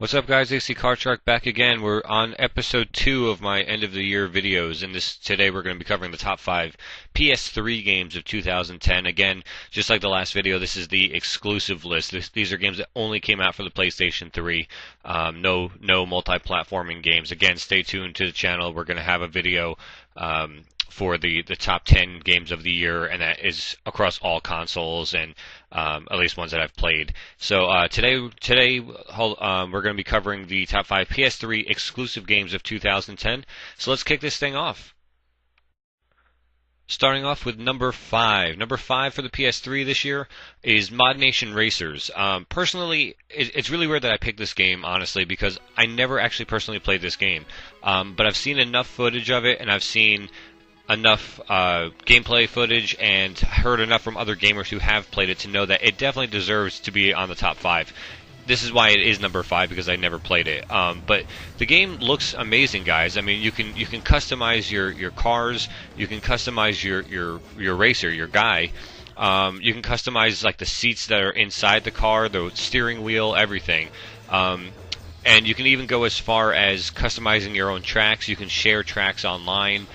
What's up, guys? ACCardShark back again. We're on episode 2 of my end of the year videos, and today we're going to be covering the top 5 PS3 games of 2010. Again, just like the last video, this is the exclusive list. These are games that only came out for the PlayStation 3. No multi-platforming games. Again, stay tuned to the channel. We're going to have a video for the top 10 games of the year, and that is across all consoles and at least ones that I've played. So today we're going to be covering the top 5 PS3 exclusive games of 2010. So let's kick this thing off. Starting off with number 5. Number 5 for the PS3 this year is Modnation Racers. Personally, it's really weird that I picked this game, honestly, because I never actually personally played this game. But I've seen enough footage of it, and I've seen enough gameplay footage and heard enough from other gamers who have played it to know that it definitely deserves to be on the top 5. This is why it is number 5, because I never played it. But the game looks amazing, guys. I mean, you can customize your cars, you can customize your racer, your guy. You can customize like the seats that are inside the car, the steering wheel, everything. And you can even go as far as customizing your own tracks. You can share tracks online.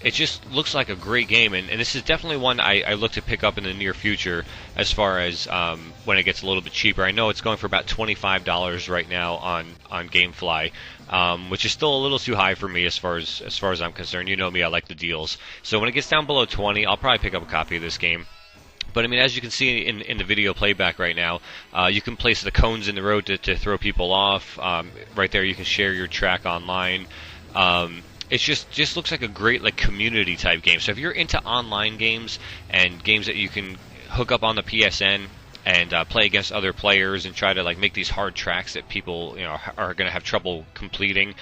It just looks like a great game, and this is definitely one I look to pick up in the near future as far as when it gets a little bit cheaper. I know it's going for about $25 right now on GameFly, which is still a little too high for me as far as I'm concerned. You know me, I like the deals. So when it gets down below 20, I'll probably pick up a copy of this game. But I mean, as you can see in the video playback right now, you can place the cones in the road to throw people off. Right there, you can share your track online. It just looks like a great like community type game. So if you're into online games and games that you can hook up on the PSN and play against other players and try to like make these hard tracks that people are going to have trouble completing,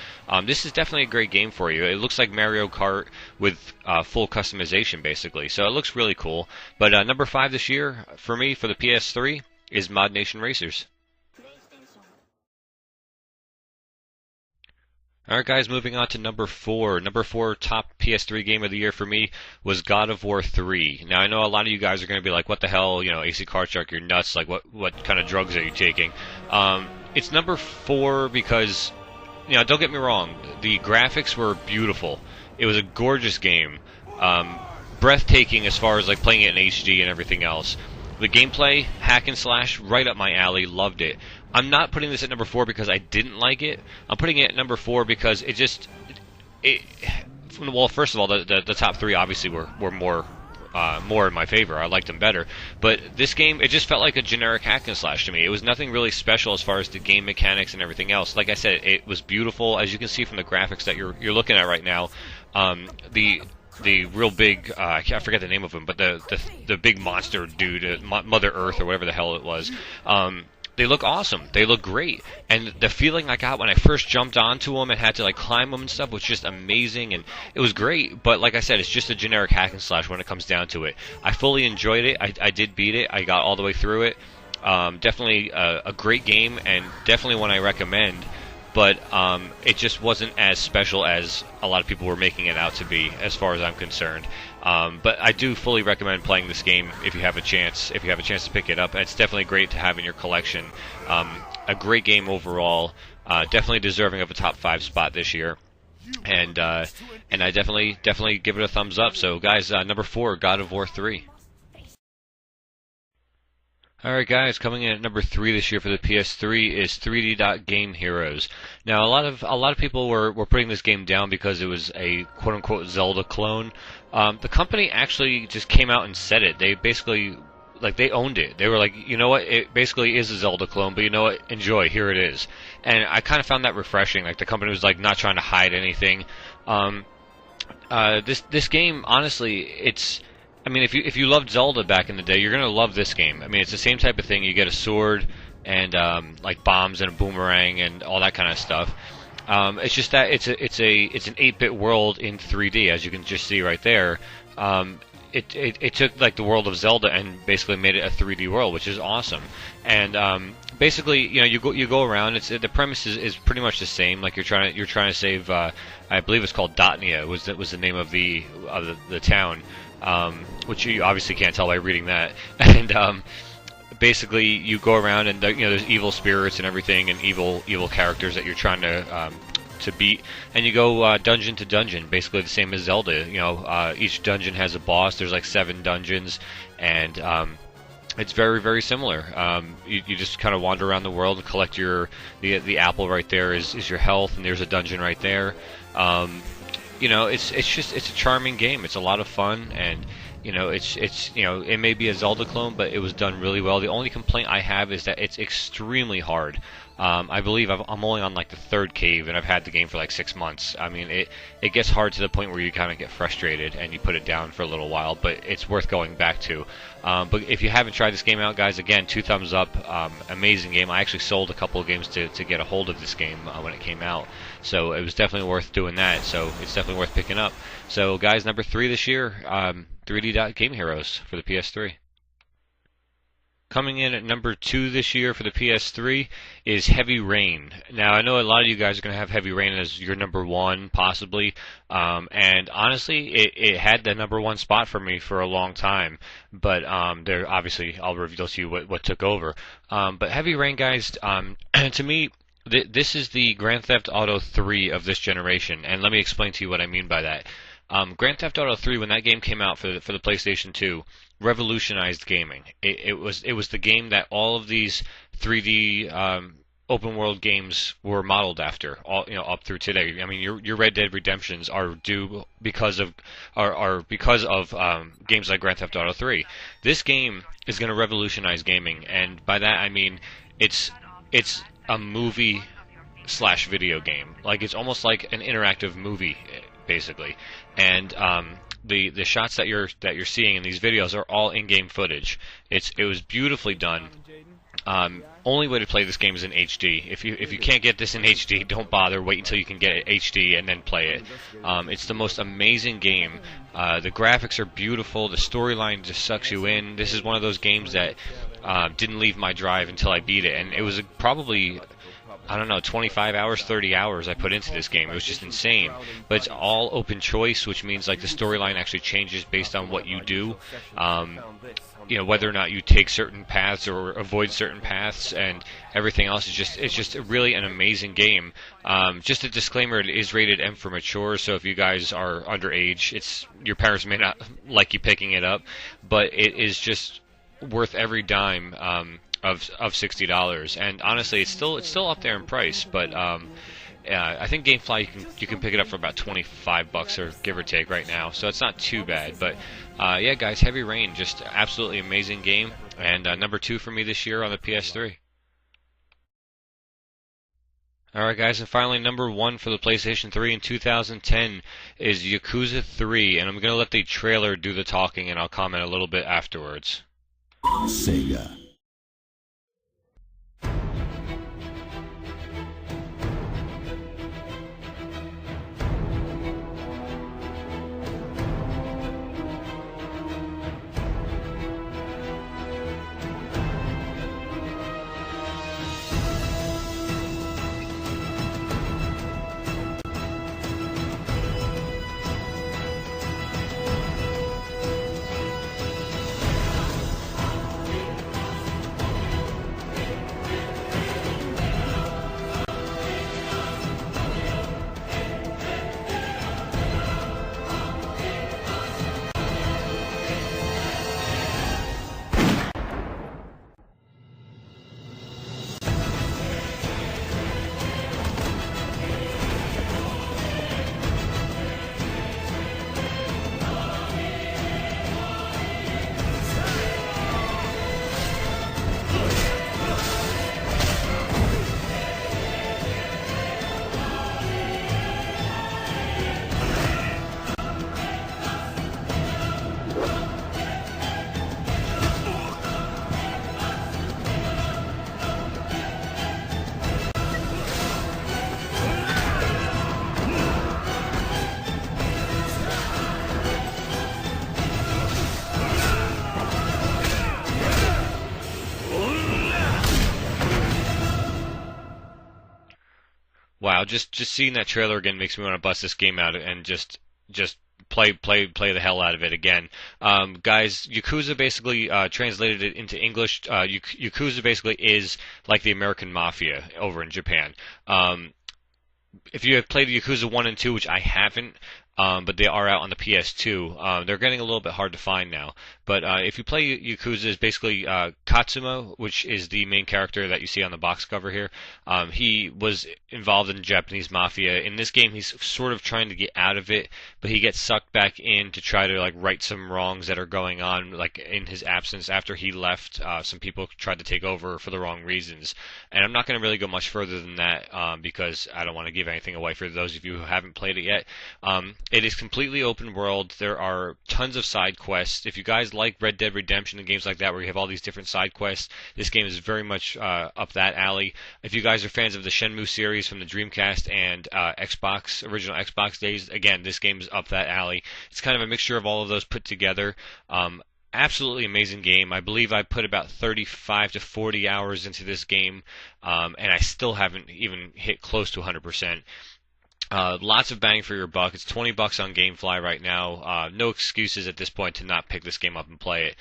this is definitely a great game for you. It looks like Mario Kart with full customization basically. So it looks really cool. But number 5 this year for me for the PS3 is Modnation Racers. Alright, guys, moving on to number 4. Number 4 top PS3 game of the year for me was God of War 3. Now, I know a lot of you guys are going to be like, what the hell, ACCardShark, you're nuts, like, what kind of drugs are you taking? It's number 4 because, don't get me wrong, the graphics were beautiful. It was a gorgeous game. Breathtaking as far as, like, playing it in HD and everything else. The gameplay, hack and slash, right up my alley, loved it. I'm not putting this at number 4 because I didn't like it. I'm putting it at number 4 because well, first of all, the top 3 obviously were more in my favor. I liked them better. But this game, it just felt like a generic hack and slash to me. It was nothing really special as far as the game mechanics and everything else. Like I said, it was beautiful, as you can see from the graphics that you're looking at right now. The real big, I forget the name of him, but the big monster dude, Mother Earth or whatever the hell it was. They look awesome. They look great. And the feeling I got when I first jumped onto them and had to like climb them and stuff was just amazing, and it was great. But like I said, it's just a generic hack and slash when it comes down to it. I fully enjoyed it. I did beat it. I got all the way through it. Definitely a great game, and definitely one I recommend. But it just wasn't as special as a lot of people were making it out to be, as far as I'm concerned. But I do fully recommend playing this game if you have a chance. If you have a chance to pick it up, it's definitely great to have in your collection. A great game overall. Definitely deserving of a top 5 spot this year. And I definitely give it a thumbs up. So guys, number 4, God of War 3. Alright, guys, coming in at number 3 this year for the PS3 is 3D Game Heroes. Now, a lot of people were putting this game down because it was a quote-unquote Zelda clone. The company actually just came out and said it. They basically, they owned it. They were like, you know what, it basically is a Zelda clone, but you know what, enjoy, here it is. And I kind of found that refreshing. Like, the company was like not trying to hide anything. This game, honestly, I mean, if you loved Zelda back in the day, you're gonna love this game. I mean, it's the same type of thing. You get a sword and like bombs and a boomerang and all that kind of stuff. It's just that it's an 8-bit world in 3D, as you can just see right there. It took like the world of Zelda and basically made it a 3D world, which is awesome. And basically, you go around. The premise is pretty much the same. Like you're trying to save. I believe it's called Dotnia was the name of the town. Which you obviously can't tell by reading that. And basically you go around and there's evil spirits and everything, and evil characters that you're trying to beat, and you go dungeon to dungeon, basically the same as Zelda. Each dungeon has a boss. There's like 7 dungeons, and it's very, very similar. You just kind of wander around the world and collect the apple right there is your health, and there's a dungeon right there. It's a charming game. It's a lot of fun, and it may be a Zelda clone, but it was done really well. The only complaint I have is that it's extremely hard. I believe I'm only on like the 3rd cave, and I've had the game for like 6 months. I mean, it gets hard to the point where you kind of get frustrated and you put it down for a little while, but it's worth going back to. But if you haven't tried this game out, guys, again, 2 thumbs up. Amazing game. I actually sold a couple of games to get a hold of this game when it came out, so it was definitely worth doing that. So it's definitely worth picking up. So, guys, number 3 this year, 3D Game Heroes for the PS3. Coming in at number 2 this year for the PS3 is Heavy Rain. Now, I know a lot of you guys are going to have Heavy Rain as your number 1, possibly. And honestly, it had the number 1 spot for me for a long time. But there, obviously, I'll reveal to you what took over. But Heavy Rain, guys, to me, this is the Grand Theft Auto 3 of this generation. And let me explain to you what I mean by that. Grand Theft Auto 3, when that game came out for the PlayStation 2, revolutionized gaming. It was the game that all of these 3D open world games were modeled after, up through today. I mean, your Red Dead Redemptions are due because of games like Grand Theft Auto 3. This game is going to revolutionize gaming, and by that I mean it's a movie / video game. Like, it's almost like an interactive movie, basically. And the shots that you're seeing in these videos are all in-game footage. It was beautifully done. Only way to play this game is in HD. If you can't get this in HD, don't bother. Wait until you can get it HD and then play it. It's the most amazing game. The graphics are beautiful. The storyline just sucks you in. This is one of those games that didn't leave my drive until I beat it, and it was probably, I don't know, 25 hours, 30 hours I put into this game. It was just insane. But it's all open choice, which means like the storyline actually changes based on what you do. Whether or not you take certain paths or avoid certain paths, and everything else it's just really an amazing game. Just a disclaimer, it is rated M for mature, so if you guys are underage, your parents may not like you picking it up, but it is just worth every dime of $60. And honestly, it's still up there in price, but I think GameFly you can pick it up for about $25 or give or take right now, so it's not too bad. But yeah, guys, Heavy Rain, just absolutely amazing game, and number 2 for me this year on the PS3. Alright, guys, and finally, number 1 for the PlayStation 3 in 2010 is Yakuza 3, and I'm going to let the trailer do the talking, and I'll comment a little bit afterwards. Sega. Wow, just seeing that trailer again makes me want to bust this game out and just play the hell out of it again. Guys, Yakuza basically translated it into English. Yakuza basically is like the American Mafia over in Japan. If you have played Yakuza 1 and 2, which I haven't, but they are out on the PS2, they're getting a little bit hard to find now. But if you play Yakuza, it's basically Katsumo, which is the main character that you see on the box cover here. He was involved in the Japanese mafia. In this game, he's sort of trying to get out of it, but he gets sucked back in to try to like right some wrongs that are going on, like in his absence after he left. Some people tried to take over for the wrong reasons, and I'm not going to really go much further than that because I don't want to give anything away for those of you who haven't played it yet. It is completely open world. There are tons of side quests. If you guys like Red Dead Redemption and games like that where you have all these different side quests, this game is very much up that alley. If you guys are fans of the Shenmue series from the Dreamcast and original Xbox days, again, this game is up that alley. It's kind of a mixture of all of those put together. Absolutely amazing game. I believe I put about 35 to 40 hours into this game, and I still haven't even hit close to 100%. Lots of bang for your buck. It's $20 on GameFly right now. No excuses at this point to not pick this game up and play it.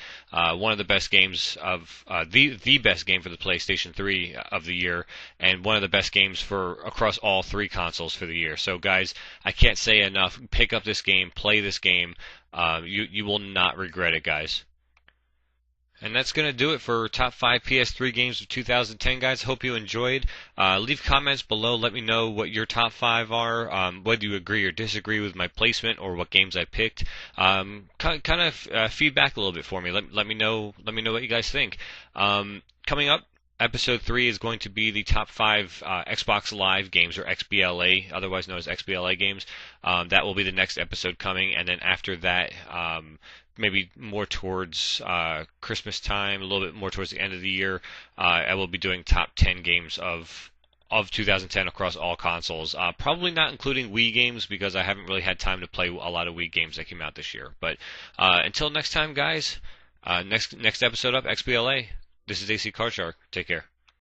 One of the best games of the best game for the PlayStation 3 of the year, and one of the best games for across all three consoles for the year. So, guys, I can't say enough. Pick up this game, play this game. You will not regret it, guys. And that's going to do it for top 5 PS3 games of 2010, guys. Hope you enjoyed. Leave comments below. Let me know what your top 5 are, whether you agree or disagree with my placement or what games I picked. Kind of feedback a little bit for me. Let me know. Let me know what you guys think. Coming up, Episode 3 is going to be the top 5 Xbox Live games, or XBLA, otherwise known as XBLA games. That will be the next episode coming, and then after that, maybe more towards Christmas time, a little bit more towards the end of the year, I will be doing top 10 games of 2010 across all consoles. Probably not including Wii games because I haven't really had time to play a lot of Wii games that came out this year. But until next time, guys, next episode up, XBLA. This is ACCardShark. Take care.